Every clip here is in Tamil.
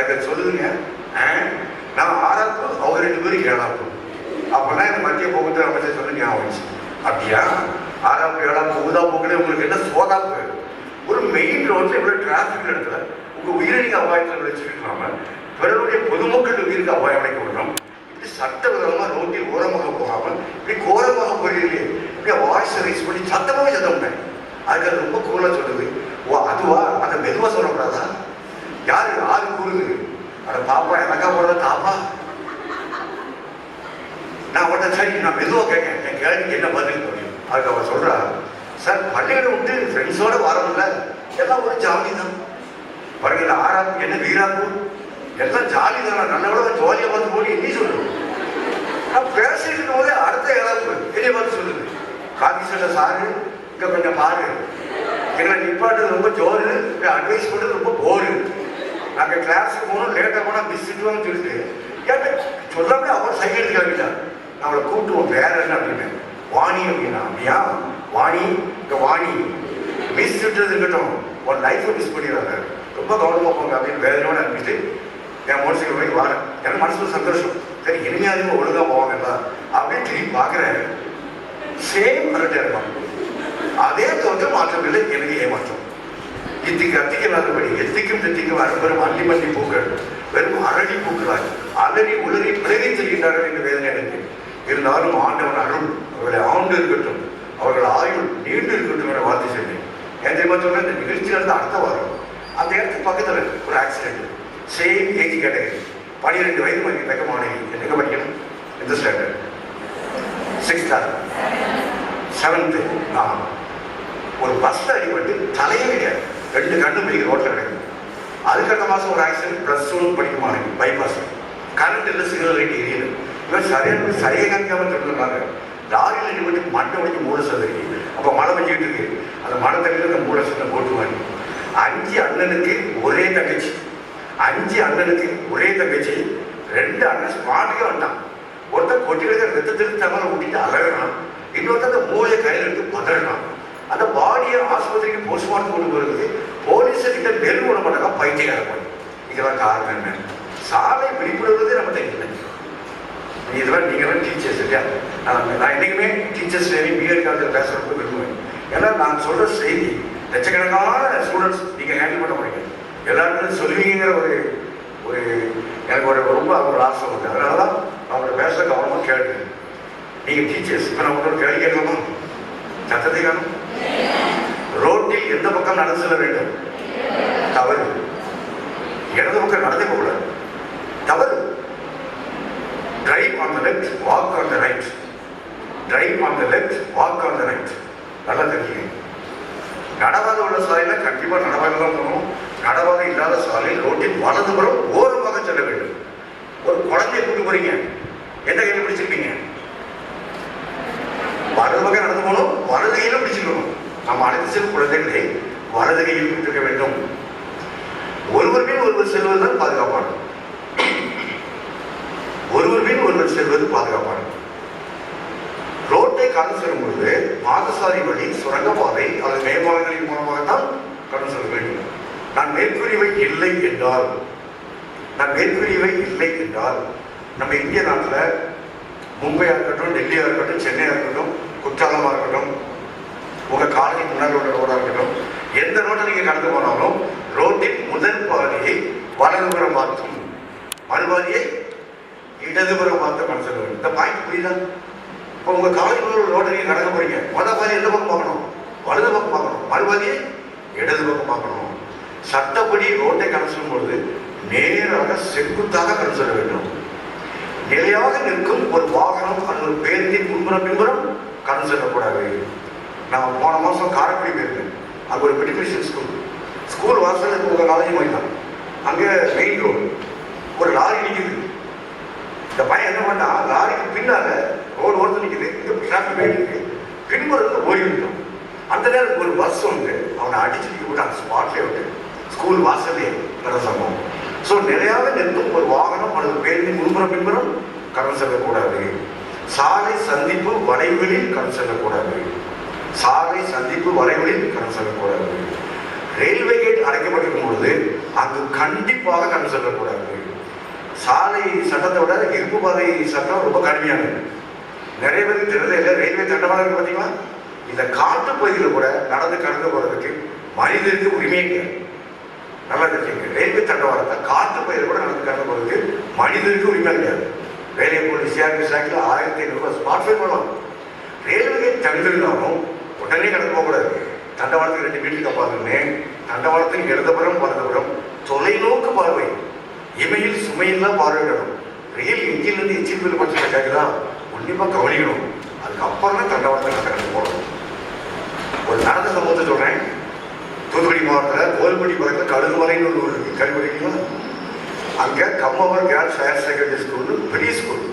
அதுக்கு சொல்லுதுங்க. நான் 6ஆப்பு, அவங்க 2 பேரும் 7ஆப்பு. அப்போல்லாம் இந்த மத்திய போக்குவரத்து அமைச்சர் சொல்லி ஞாபகம். அப்படியா 6ஆப்பு 7ஆப்பு ஊதா போக்குல உங்களுக்கு என்ன சோகாப்பு? ஒரு மெயின் ரோட்ல இவ்வளவு டிராபிக் இடத்துல உங்க உயிரை நீங்க அபாயத்தில் வச்சுருக்கலாம பிறருடைய பொதுமக்கள் உயிருக்கு அபாயம் அடைக்க விடணும். இப்படி சட்டவிதமா ரோட்டில் ஓரமாக போகாமல் இப்படி கோரமாக போயிடலையே இப்படி வாய்ஸ் ரைஸ் பண்ணி சத்தமாவே சத்தம். அதுக்கு அது ரொம்ப கூலா சொல்லுது. ஓ அதுவா? அதை மெதுவா சொல்லக்கூடாதா? யாரு கூறுது? அட பாப்பா எனக்கா போடுற தாப்பா. நான் உடனே சரி நான் மெதுவாக கேட்கேன், என் கேள்விக்கு என்ன பதில் தெரியும். அதுக்கு அவன் சொல்றா, சார் பள்ளிகளை விட்டு ஃப்ரெண்ட்ஸோட வரவில்லை, எல்லாம் ஒரு ஜாலி தான். பாருங்க இந்த 6ஆப்பு என்ன வீராப்பு எல்லாம் ஜாலி தானே, நல்ல ஜாலியாக பார்த்து போய் என்ன சொல்லுவோம். நான் பேசிட்டு இருக்கும் போதே அடுத்த 7ஆப்பு என்னை பார்த்து சொல்லுது, காந்தி சட்ட சாரு இங்க கொஞ்சம் பாரு, எங்களை நிப்பாட்டு ரொம்ப ஜோரு, அட்வைஸ் பண்ணுறது ரொம்ப போரு, நாங்கள் கிளாஸுக்கு போகணும் லேட்டாக போனால் மிஸ் திட்டுவாங்கன்னு சொல்லிட்டு கேட்ட சொல்லாமே அவன் சைக்கிள் எடுத்து கிளம்பிட்டான். நம்மளை கூப்பிட்டுவோம் வேற என்ன அப்படின்னு, வாணி அப்படின்னா. அப்படியா வாணி, இங்கே வாணி மிஸ் திட்டுறது இருக்கட்டும், ஒரு லைஃப்பை மிஸ் பண்ணிடுறாங்க, ரொம்ப கவனமாக போங்க அப்படின்னு வேதனோட அனுப்பிட்டு என் மோட்டர் சைக்கிள் போய் வரேன். எனக்கு மனசுல சந்தோஷம், சரி இனிமையாதையும் ஒழுங்காக போவாங்கல்ல அப்படின்னு திரும்பி பார்க்குறேன். சேம் அரட்டை இருப்பான், அதே தோற்றம் மாற்றமில்லை, எனக்கு ஏமாற்றம். இத்திக்கு அத்திக்கலாதபடி எத்திக்கும் தெத்திக்கும் அறுபெரும் அள்ளி மல்லி பூக்கள் வெறும் அரளி பூக்களாய் அலறி உளறி பிறகை செல்கின்றார்கள் என்று வேதனை எனக்கு. இருந்தாலும் ஆண்டவன் அருள் அவர்களை ஆண்டு இருக்கட்டும், அவர்கள் ஆயுள் நீண்டு இருக்கட்டும் என வாழ்த்து சொன்னேன். ஏன் தெரியுமா சொன்ன, இந்த நிகழ்ச்சியில் இருந்து அடுத்த வாரம் அந்த இடத்துக்கு பக்கத்தில் ஒரு ஆக்சிடென்ட், சேம் ஏஜ் கேட்டகரி, 12 வயது மதிக்க தக்க மாணவி. எங்க படிக்கணும்? இந்த ஸ்டாண்டர்ட் 6th 7th. ஒரு பஸ்ல அடிபட்டு தலையே கிடையாது, 2 கண்ணு பிடிக்கிற ரோட்ல கிடைக்கும். அதுக்கடுத்த மாதம் ஒரு ஆக்சிடென்ட் +1 படிக்கும் மாணவி, பைபாஸ் கரண்ட் இல்லை, சிக்னல் லைட் எரியல. இவன் சரியாக காமிக்காம சொல்லுறாங்க. லாரியில் அடிபட்டு மண்டை உடைக்கு மூளை சதுரி. அப்போ மழை பெஞ்சிக்கிட்டு இருக்கு, அந்த மழை தண்ணியில் அந்த மூளை சட்டை போட்டு வாங்கி 5 அண்ணனுக்கு ஒரே தங்கச்சி, 5 அண்ணனுக்கு ஒரே தங்கச்சி. 2 அண்ணன் ஸ்பாட்டுக்கே வந்தான். ஒருத்தர் கொட்டிகளுக்கு ரத்தத்திற்கு தகவலை ஊட்டிட்டு அழகிறான், இன்னொருத்தர் அந்த மூளையை கையில் எடுத்து பதறான். அந்த பாடியை ஆஸ்பத்திரிக்கு போஸ்ட்மார்ட்டம் கொண்டு வருவது போலீஸர்கிட்ட நெல் விட மாட்டாங்க, பைத்தியக்காரன். இதெல்லாம் காரணம் என்ன? சாலை விழிப்புணர்வு நம்ம தெரியல. இதெல்லாம் நீங்களாம் டீச்சர்ஸ் இல்லையா? நான் என்னைக்குமே டீச்சர்ஸ் பிஎட் காலேஜில் பேசுறதுக்கு விரும்புவேன். ஏன்னா நான் சொல்ற செய்தி லட்சக்கணக்கான ஸ்டூடெண்ட்ஸ் நீங்கள் ஹேண்டில் பண்ண முடியுங்க, எல்லாருக்கும் சொல்லுவீங்கிற ஒரு எனக்கு ரொம்ப ஒரு ஆசை உண்டு. அதனால தான் அவங்களோட பேச கவனமாக கேட்டு நீங்கள் டீச்சர்ஸ். இப்போ நான் உங்களோட கேள்வி கேட்கலாமா? சத்தத்தை காணும். ரோட்டில் எந்த பக்கம் நடந்து செல்ல வேண்டும்? தவறு. இடது பக்கம் நடந்தே போகக்கூடாது, தவறு. Drive on the left, walk on the right. Drive on the left, walk on the right. நல்லா தெரியுங்க. நடவாத உள்ள சாலையில கண்டிப்பா நடவாத தான் போகணும். நடவாத இல்லாத சாலையில் ரோட்டில் வலதுபுறம் ஓரமாக செல்ல வேண்டும். ஒரு குழந்தைய கூட்டு போறீங்க, எந்த கையில பிடிச்சிருப்பீங்க? வலது பக்கம் நடந்து போகணும், வலது கையில பிடிச்சிருக்கணும். நம்ம அனைத்து செல்லும் குழந்தைகளை வலது கையில் பிடித்திருக்க வேண்டும். ஒருவர் மீன் ஒருவர் செல்வதுதான் பாதுகாப்பானது. ஒருவர் மீன் ஒருவர் செல்வது பாதுகாப்பானது. ரோட்டை கடந்து செல்லும் பொழுது பாதசாரி வழி, சுரங்கப்பாதை அல்லது மேம்பாலங்களின் மூலமாகத்தான் கடந்து செல்ல வேண்டும். நான் மேற்கூறியவை இல்லை என்றால் நம்ம இந்திய நாட்டில் மும்பையாக இருக்கட்டும், டெல்லியாக இருக்கட்டும், சென்னையாக இருக்கட்டும், குற்றாலமாக இருக்கட்டும், உங்கள் காலேஜ் முன்னாடி உள்ள ரோடாக இருக்கட்டும், எந்த ரோட்டை நீங்கள் கடந்து போனாலும் ரோட்டின் முதல் பாதையை வலதுபுறம் மாற்றும், மறுபாதையை இடதுபுறம் மாற்ற கடந்து செல்ல வேண்டும். இந்த பாயிண்ட் புரியுதா? இப்போ உங்கள் காலேஜ் ஒரு ரோட்டை நீங்கள் கடக்க போறீங்க, முதல் பாதையை எந்த பக்கம் பார்க்கணும்? வலது பக்கம் பார்க்கணும், மறுபாதையை இடது பக்கம் பார்க்கணும். சட்டப்படி ரோட்டை கடந்து செல்லும் பொழுது நேராக செங்குத்தாக கடந்து செல்ல வேண்டும். நிலையாக நிற்கும் ஒரு வாகனம் அது ஒரு பேருந்தின் முன்புறம் பின்புறம் கடந்து செல்லக்கூடாது. நான் போன மாதம் காரைக்குடி போயிருக்கேன். அங்கே ஒரு மெட்ரிகுலேஷன் ஸ்கூல் வாசல் உங்கள் காலேஜ் போயிடலாம். அங்கே மெயின் ரோடு ஒரு லாரி நிற்குது. இந்த பையன் என்ன பண்ணா, லாரிக்கு பின்னால ரோடு ஓரத்தில் நிற்குது, இந்த டிராஃபிக் போயிட்டு பின்புறத்தில் ஓடி விட்டோம். அந்த நேரம் ஒரு பஸ் வந்து அவனை அடிச்சுட்டு விட்டு அந்த ஸ்பாட்லேயே விட்டு ஸ்கூல் வாசல்லே நடந்த சம்பவம். ஸோ நிலையாக நிற்கும் ஒரு வாகனம் அல்லது பேருந்தின் முன்புறம் பின்புறம் கடந்து செல்லக்கூடாது. சாலை சந்திப்பு வளைவுகளில் கடந்து செல்லக்கூடாது. ரயில்வே கேட் அடைக்கப்பட்டிருக்கும் பொழுது அங்கு கண்டிப்பாக கண் செல்லக்கூடாது. சாலை சட்டத்தை விட இருப்பு பாதை சட்டம் ரொம்ப கடுமையானது. நிறைய பேருக்கு தெரியல இல்லை, ரயில்வே தண்டவாளம் இருக்கு பார்த்தீங்களா, இந்த காட்டு பகுதியில் கூட நடந்து கடந்து போறதுக்கு மனிதருக்கு உரிமையே கிடையாது. நல்லா தெரிஞ்சுங்க, ரயில்வே தண்டவாளத்தை காட்டு பகுதியில் கூட நடந்து கடந்து போறதுக்கு மனிதருக்கு உரிமை கிடையாது. ரயில்வே போலீஸ் சிஆர்பிஎஸ் ஆக்டில் 1500 ரூபாய் ஸ்பாட்ஃபை பண்ணலாம். ரயில்வே தடுத்திருந்தாலும் உடனே கடந்து போகக்கூடாது. தண்டவாளத்துக்கு 2 மீட்டருக்கு அப்பாதுன்னு தண்டவாளத்தின் இடதுபுறம் வலதுபுறம் தொலைநோக்கு பார்வை, இமையில் சுமையெல்லாம் பார்வையிடணும். ரயில் எஞ்சிலிருந்து எச்சில் பட்சத்தை கேட்குதா கண்டிப்பாக கவனிக்கணும். அதுக்கப்புறம் தான் தண்டவாளத்தை கடந்து போகணும். ஒரு நடந்த சம்பவத்தை சொல்றேன். தூத்துக்குடி மாவட்டத்தில் கோல்பட்டி பக்கத்தில் கடுகுமலைன்னு ஒரு ஊர் இருக்கு, கல்விக்குங்களா? அங்கே Kammavar girls higher secondary school, பெரிய ஸ்கூல்.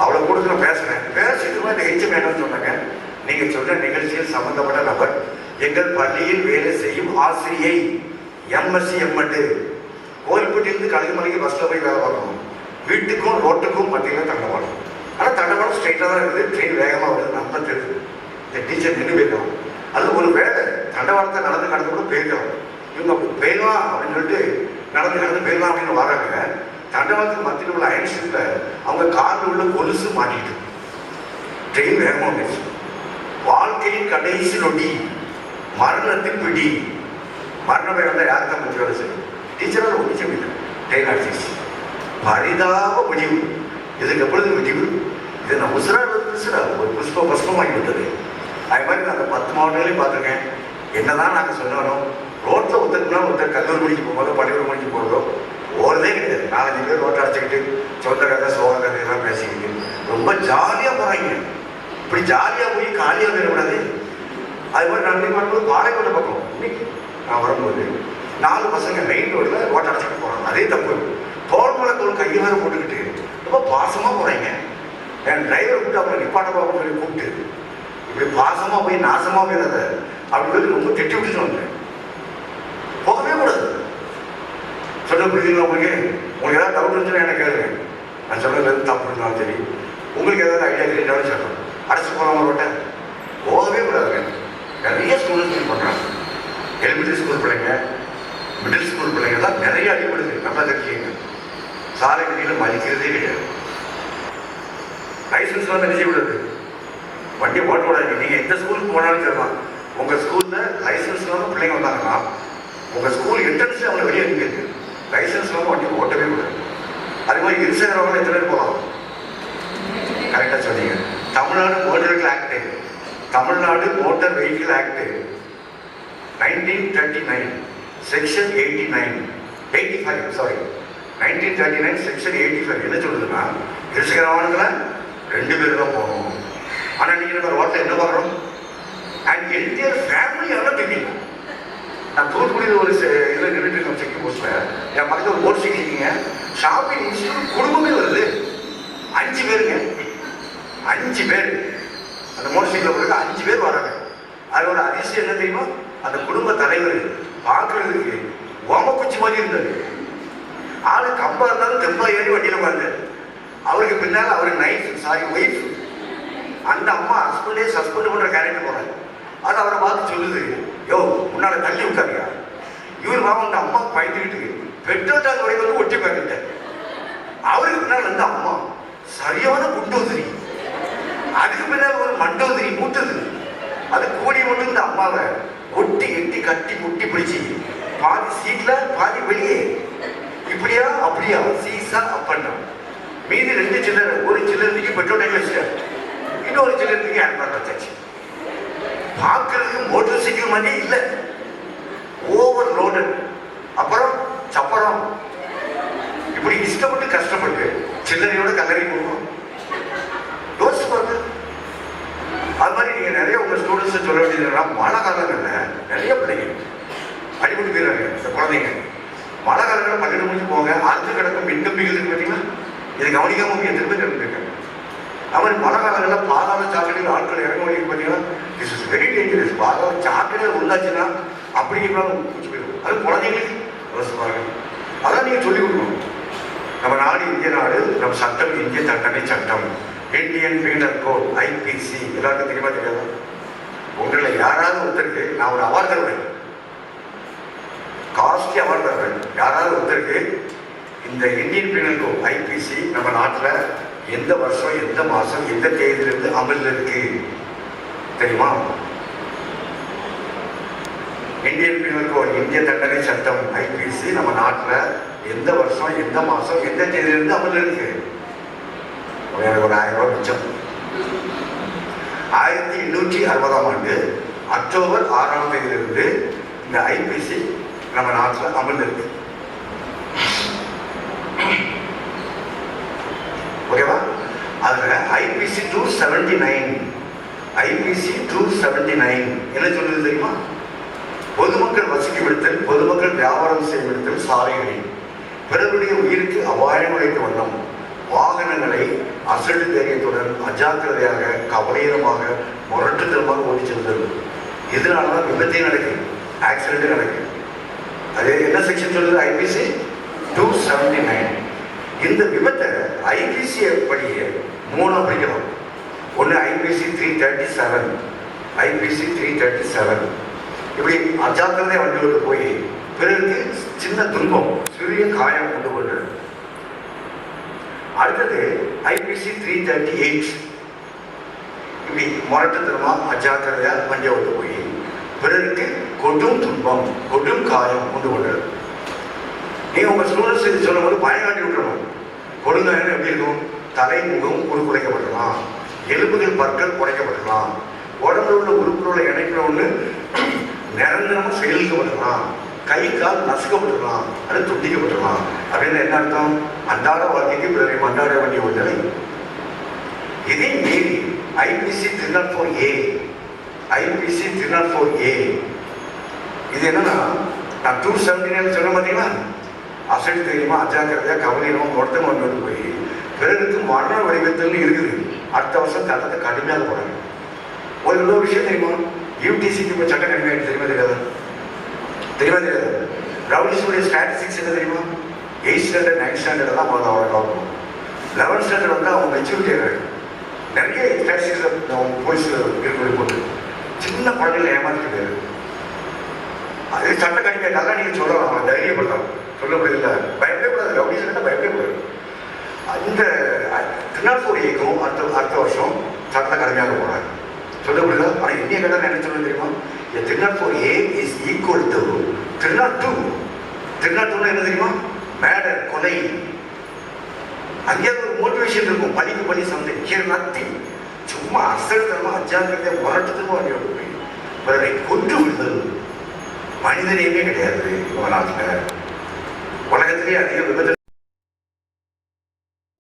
அவளை கூட நான் பேசுறேன். பேசிட்டு இந்த ஹெச்எம் என்னன்னு சொன்னாங்க, நீங்க சொன்ன நிகழ்ச்சியில் சம்பந்தப்பட்ட நபர் எங்கள் பள்ளியில் வேலை செய்யும் ஆசிரியை, எம்எஸ்சி எம்எட், கோயில்பட்டியிலிருந்து கழுகுமலைக்கு பஸ்ல போய் வேலை பார்க்கணும். வீட்டுக்கும் ரோட்டுக்கும் மத்தியில் தண்டவாளம். ஆனால் தண்டவாளம் ஸ்ட்ரைட்டாக தான் இருக்குது, ட்ரெயின் வேகமாக வருது, நம்ம தெரியுது. இந்த டீச்சர் நின்று போயிருக்கலாம். அது ஒரு வேலை, தண்டவாளத்தை நடந்து கடந்து கூட போயிருக்கலாம். இவங்க போயிடலாம் அப்படின்னு சொல்லிட்டு நடந்து கடந்து போயிடலாம் அப்படின்னு வராங்க. தண்டவாளத்துக்கு மத்தியில் உள்ள அயன்ஷிப்ல அவங்க காலில் உள்ள கொலுசு மாட்டிட்டு ட்ரெயின் வேகமாக வந்துச்சு. வாழ்க்கையின் கடைசி நொடி, மரணத்தின் பிடி. மரண பயம் வந்தால் யார் தான் முடிவு வேலை செய்யும்? டீச்சரால் ஒழிச்சு இல்லை, ட்ரெயின் அடிச்சிச்சு. பரிதாப முடிவு. இதுக்கு எப்பொழுது முடிவு? இது நான் உசுராக ஒரு புஷ்பமாகி விட்டது. அது மாதிரி நான் அந்த 10 மாவட்டங்களையும் பார்த்துருக்கேன். என்னதான் நாங்கள் சொன்னாலும் ரோட்டில் ஒருத்தர் கல்லூரி முடிச்சு போகும்போதோ பள்ளிக்கூடம் முடிச்சு போகிறதோ ஓரதே கிடையாது. 4-5 பேர் ரோட்டை அடைச்சிக்கிட்டு சொந்த கதை சோக கதை எல்லாம் பேசிக்கிட்டு ரொம்ப ஜாலியாக போகிறாங்க. இப்படி ஜாலியாக போய் காலியாக போயிடக்கூடாது. அது மாதிரி நான் பண்ணும்போது பாளையக்கோட்டை பக்கம் இன்னைக்கு நான் வரும்போது 4 பசங்க மெயின் ரோட்டில் ரோட்டை அடைச்சிட்டு போகிறாங்க. அதே தப்பு. தோல்மலை தோல் கையை வேறு போட்டுக்கிட்டு ரொம்ப பாசமாக போகிறாங்க. என் டிரைவர் கூப்பிட்டு அப்புறம் நிப்பாட்ட பாப்பா சொல்லி கூப்பிட்டு இப்படி பாசமாக போய் நாசமாக போயிடாத அப்படின்னு சொல்லி ரொம்ப திட்டி விட்டுட்டு வந்தேன். போகவே கூடாது. சொல்ல புரியுதுங்களா? உங்களுக்கு ஏதாவது டவுட் இருந்துச்சுன்னா எனக்கு கேளுங்க. நான் சொல்றது தப்பு இருந்தாலும் சரி, உங்களுக்கு ஏதாவது ஐடியா கிடைச்சாலும் சொல்லணும். அடைச்சி போகாமல் ரோட்டை போகவே கூடாதுங்க. நிறைய ஸ்டூடெண்ட்ஸ் பண்ணுறாங்க. எலிமெண்ட்ரி ஸ்கூல் பிள்ளைங்க, மிடில் ஸ்கூல் பிள்ளைங்க தான் நிறைய அடிபடுது. நல்லா தெரிஞ்சுக்கங்க. சாலை கட்டியில் மதிக்கிறதே கிடையாது. லைசன்ஸ் வந்து நினைச்சு விடுது, வண்டி ஓட்ட விடாது. நீங்கள் எந்த ஸ்கூலுக்கு போனாலும் சொல்லலாம், உங்கள் ஸ்கூலில் லைசன்ஸ் இல்லாமல் பிள்ளைங்க வந்தாங்கன்னா உங்கள் ஸ்கூல் என்ட்ரன்ஸில் அவங்களை வெளியே நிற்கிறது. லைசன்ஸ் இல்லாமல் வண்டி ஓட்டவே கூடாது. அது மாதிரி இருசக்கரவங்க எத்தனை பேர் போகலாம்? கரெக்டாக சொன்னீங்க. Tamil Nadu motor vehicle act, Tamil Nadu motor vehicle act 1939 section 85 sorry 1939 section 85 என்ன சொல்லுதுன்னா, இருசக்கர வாகனத்தில் 2 பேர் தான் போகணும். ஆனால் நீங்கள் நம்ம ரோட்டில் என்ன பார்க்குறோம்? அண்ட் என்டையர் ஃபேமிலியான தெரியும். நான் தூத்துக்குடியில் ஒரு இதில் நின்றுட்டு இருக்கோம், செக்கிங் போஸ்ட்டில். என் பக்கத்தில் ஒரு மோட்டர் சைக்கிளிங்க, ஷாப்பிங் இன்ஸ்டியூட் குடும்பமே வருது. 5 பேருங்க, 5 பேர் அந்த மோட்டர் சைக்கிளில் போட்டு 5 பேர் வராங்க. அது ஒரு அதிசயம் என்ன தெரியுமா? அந்த குடும்ப தலைவர் பார்க்கறதுக்கு ஓமக்குச்சி மாதிரி இருந்தாரு. ஆளு கம்பா இருந்தாலும் தெம்பா ஏறி வண்டியில் உட்கார்ந்தாரு. அவருக்கு பின்னால் அவர் ஒய்ஃப், அந்த அம்மா ஹஸ்பண்டே சஸ்பெண்ட் பண்ற கேரக்டர் போறாங்க. அது அவரை பார்த்து சொல்லுது, யோ முன்னால தள்ளி விட்டாங்க. இவர் பாவம் அந்த அம்மா பயந்துக்கிட்டு பெட்ரோல் டாங்க் வரை வந்து ஒட்டி பார்த்துட்டார். அவருக்கு பின்னால் அந்த அம்மா சரியான குண்டோதிரி, அதுக்கு பின்னால் ஒரு மண்டோதிரி மூட்டது. அது கூடி மட்டும் இந்த அம்மாவை ஒட்டி எட்டி கட்டி முட்டி பிடிச்சி பாதி சீட்ல பாதி வெளியே, இப்படியா அப்படியா சீசா அப்பா. மீதி 2 சில்லர், ஒரு சில்லருக்கு பெட்ரோல் டேங்க் வச்சுட்டார், இன்னொரு சில்லருக்கு ஹேண்ட் பேக் வச்சாச்சு. பார்க்கறதுக்கு மோட்டர் சைக்கிள் மாதிரியே இல்லை, ஓவர் லோடட். அப்புறம் சப்பரம், இப்படி இஷ்டப்பட்டு கஷ்டப்பட்டு சில்லறையோட கல்லறை போகணும். யோசிச்சு பாருங்க. அது மாதிரி நீங்க நிறைய உங்க ஸ்டூடெண்ட்ஸ் சொல்ல வேண்டியதுன்னா, மழை காலங்கள்ல நிறைய பிள்ளைங்க அடிபட்டு போயிடுறாங்க. இந்த குழந்தைங்க மழை காலங்களில் 12 மணிக்கு போங்க, அறுத்து கிடக்கும் மின்கம்பிகள் இருக்கு பார்த்தீங்களா, இதை கவனிக்காம எத்தனை பேர் இருந்திருக்காங்க. அது மாதிரி மழை காலங்களில் பாதாள சாக்கடையில் ஆட்கள் இறங்க வேண்டியது பார்த்தீங்கன்னா, திஸ் இஸ் வெரி டேஞ்சரஸ். பாதாள சாக்கடையில் உள்ளாச்சுன்னா அப்படிங்கிறாலும் பூச்சி போயிடும். அது குழந்தைங்களுக்கு யோசிப்பாங்க. அதான் நீங்க சொல்லிக் கொடுக்கணும். நம்ம நாடு இந்திய நாடு, நம்ம சட்டம் இந்திய தண்டனை சட்டம், இந்தியன் பீனல் கோட் IPC. எல்லாருக்கும் தெரியுமா தெரியாது? உங்களில் யாராவது ஒருத்தருக்கு நான் ஒரு அவார்டு தருவேன். காஸ்ட்லி அவார்டு தருவேன். யாராவது ஒருத்தருக்கு இந்த இந்தியன் பீனல் கோட் ஐபிசி நம்ம நாட்டில் எந்த வருஷம் எந்த மாதம் எந்த தேதியிலிருந்து அமலில் இருக்கு தெரியுமா? இந்தியன் பீனல் கோட் இந்திய தண்டனை சட்டம் ஐபிசி நம்ம நாட்டில் எந்த வருஷம் எந்த மாதம் எந்த தேதியிலிருந்து அமலில் இருக்கு? ஒரு 1000 ரூபாய் மிச்சம். 1860ஆம் ஆண்டு அக்டோபர் 6ஆம் தேதியிலிருந்து இந்த ஐபிசி நம்ம நாட்டில் அமலில் இருக்கு. ஓகேவா? அதுல ஐபிசி 279 என்ன சொல்லுது தெரியுமா? பொதுமக்கள் வசிக்க விடுத்தல், பொதுமக்கள் வியாபாரம் செய்ய விடுத்தல் சாலைகளில் பிறருடைய உயிருக்கு அபாயம் உழைக்க வண்ணம் வாகனங்களை அசடு தைரியத்துடன் அஜாக்கிரதையாக கவலையமாக முரட்டுத்தனமாக ஓட்டி செல்தல். இதனாலதான் விபத்தே நடக்குது, ஆக்சிடென்ட் நடக்குது. அது என்ன செக்ஷன் சொல்லுது? ஐபிசி 279. இந்த விபத்தை ஐபிசி படியே 3 பிரிக்கலாம். ஒன்று ஐபிசி 337, ஐபிசி 337. இப்படி அஜாக்கிரதை வண்டி ஓட்டு போய் பிறகு சின்ன துன்பம் சிறிய காயம் கொண்டு கொண்டு. அடுத்தது ஐபிசி 338. இப்படி முரட்டுத்தனமா அஜாக்கிரதையா வண்டி ஓட்டு போய் பிறருக்கு கொடும் துன்பம் கொடும் காயம் கொண்டு கொண்டது. நீங்க உங்க ஸ்டூடெண்ட்ஸ் இது சொல்லும் போது பயம் காட்டி விட்டுறணும். கொடுங்காயம் எப்படி இருக்கும்? தலை முகம் குறைக்கப்படலாம், எலும்புகள் பற்கள் குறைக்கப்படலாம், உடம்புல உள்ள உறுப்புகளோட இணைப்புல ஒன்று நிரந்தரமா செயல்படலாம், கை கால் நசுக்கப்படலாம், அது துண்டிக்கப்படலாம். அப்படின்னு என்ன அர்த்தம்? அன்றாட வாழ்க்கைக்கு பிறரை மண்டாட வேண்டிய ஒரு நிலை. இதே மீறி ஐபிசி 304A, ஐபிசி 304A இது என்னன்னா, நான் 279 சொல்ல பார்த்தீங்களா? அசடு தெரியுமா அஜாக்கிரதையா கவலையினமா மொத்தம் கொண்டு போய் பிறருக்கு மரண வடிவத்தில் இருக்குது. அடுத்த வருஷம் சட்டத்தை கடுமையாக போறாங்க. ஒரு இன்னொரு விஷயம் தெரியுமா? யூடிசிக்கு இப்போ சட்டம் கடுமையாக தெரியுமா தெரியாது? தெரியுமா தெரியாது? ரவுடிஸுடைய ஸ்டாட்டிஸ்டிக்ஸ் என்ன தெரியுமா? 8th ஸ்டாண்டர்ட் 9th ஸ்டாண்டர்ட் தான் முதல்ல அவங்க பார்க்கணும். 11th ஸ்டாண்டர்ட் வந்து அவங்க மெச்சூரிட்டி ஆகிறாங்க. நிறைய ஸ்டாட்டிஸ்டிக்ஸ் அவங்க போலீஸ் இருக்கக்கூடிய போட்டு சின்ன குழந்தைகளை ஏமாற்றிட்டு அது சட்ட கடுமையாக நல்லா நீங்கள் சொல்லலாம், அவன் தைரியப்படலாம், சொல்லப்படுதில்ல, பயப்படக்கூடாது. ரவுடிஸ் பயப்படக்கூடாது. இந்த 304Aக்கும் அடுத்த வருஷம் சட்டத்தை கடுமையாக போறாங்க, சொல்லப்படுதா? ஆனால் இந்திய கடன் என்ன சொல்ல தெரியுமா? 304A is equal to 302. 302 என்ன தெரியுமா? மேடர், கொலை. அங்கே ஒரு மோட்டிவேஷன் இருக்கும், பணிக்கு பணி சம்திங் நத்திங். சும்மா அசல்தனமா அஜாக்கிரதையா முரட்டுத்தனமா வண்டி ஓட்டு போய் பிறரை கொன்று விடுதல் மனிதனையுமே கிடையாது. நம்ம நாட்டில் உலகத்திலேயே அதிக விபத்து